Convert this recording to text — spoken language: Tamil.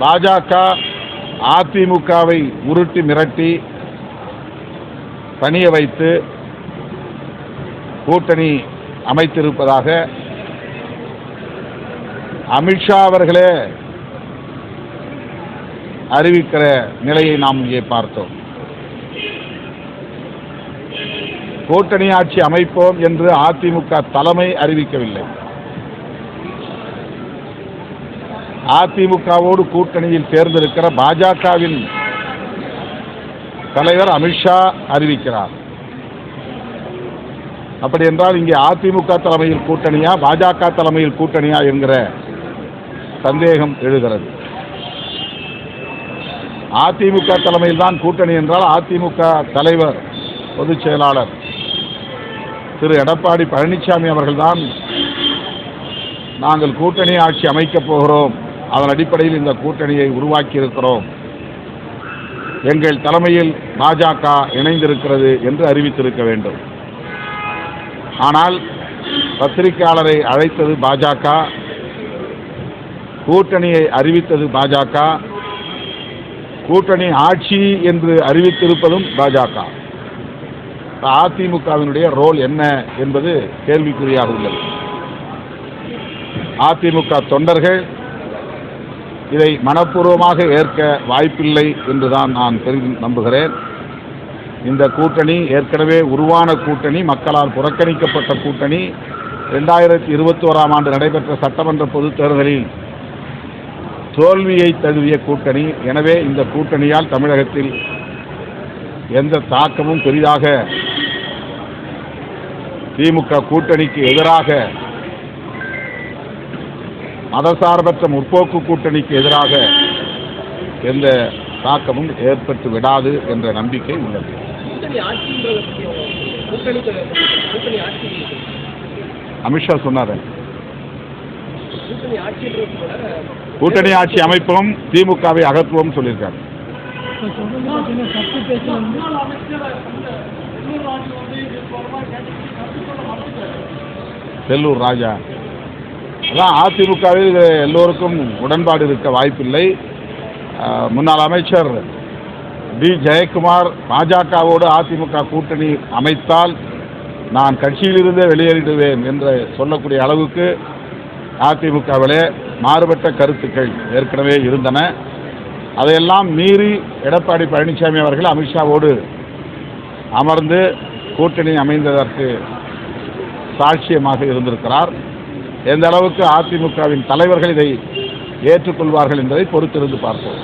பாஜக அதிமுகவை உருட்டி மிரட்டி பணிய வைத்து கூட்டணி அமைத்திருப்பதாக அமித்ஷா அவர்களே அறிவிக்கிற நிலையை நாம் இங்கே பார்த்தோம். கூட்டணி ஆட்சி அமைப்போம் என்று அதிமுக தலைமை அறிவிக்கவில்லை. அதிமுகவோடு கூட்டணியில் சேர்ந்திருக்கிற பாஜகவின் தலைவர் அமித்ஷா அறிவிக்கிறார். அப்படி என்றால் இங்கே அதிமுக தலைமையில் கூட்டணியா பாஜக தலைமையில் கூட்டணியா என்கிற சந்தேகம் எழுகிறது. அதிமுக தலைமையில் தான் கூட்டணி என்றால் அதிமுக தலைவர் பொதுச் செயலாளர் திரு எடப்பாடி பழனிசாமி அவர்கள்தான் நாங்கள் கூட்டணி ஆட்சி அமைக்கப் போகிறோம், அதன் அடிப்படையில் இந்த கூட்டணியை உருவாக்கி இருக்கிறோம், எங்கள் தலைமையில் பாஜக இணைந்திருக்கிறது என்று அறிவித்திருக்க வேண்டும். ஆனால் பத்திரிகையாளரை அழைத்தது பாஜக, கூட்டணியை அறிவித்தது பாஜக, கூட்டணி ஆட்சி என்று அறிவித்திருப்பதும் பாஜக. அதிமுகவினுடைய ரோல் என்ன என்பது கேள்விக்குறியாக உள்ளது. அதிமுக தொண்டர்கள் இதை மனப்பூர்வமாக ஏற்க வாய்ப்பில்லை என்றுதான் நான் நம்புகிறேன். இந்த கூட்டணி ஏற்கனவே உருவான கூட்டணி, மக்களால் புறக்கணிக்கப்பட்ட கூட்டணி, 2021ஆம் ஆண்டு நடைபெற்ற சட்டமன்ற பொதுத் தேர்தலில் தோல்வியை தழுவிய கூட்டணி. எனவே இந்த கூட்டணியால் தமிழகத்தில் எந்த தாக்கமும் பெரிதாக திமுக கூட்டணிக்கு எதிராக, மதசார்பற்ற முற்போக்கு கூட்டணிக்கு எதிராக எந்த தாக்கமும் ஏற்பட்டு விடாது என்ற நம்பிக்கை உள்ளது. அமித்ஷா சொன்னார், கூட்டணி ஆட்சி அமைப்போம், திமுகவை அகற்றுவோம் சொல்லியிருக்காரு. செல்லூர் ராஜா அதான் அதிமுகவில் எல்லோருக்கும் உடன்பாடு இருக்க வாய்ப்பில்லை. முன்னாள் அமைச்சர் டி ஜெயக்குமார் பாஜகவோடு அதிமுக கூட்டணி அமைத்தால் நான் கட்சியிலிருந்தே வெளியேறிடுவேன் என்று சொல்லக்கூடிய அளவுக்கு அதிமுகவிலே மாறுபட்ட கருத்துக்கள் ஏற்கனவே இருந்தன. அதையெல்லாம் மீறி எடப்பாடி பழனிசாமி அவர்கள் அமித்ஷாவோடு அமர்ந்து கூட்டணி அமைந்ததற்கு சாட்சியமாக இருந்திருக்கிறார். எந்த அளவுக்கு அதிமுகவின் தலைவர்கள் இதை ஏற்றுக்கொள்வார்கள் என்பதை பொறுத்திருந்து பார்ப்போம்.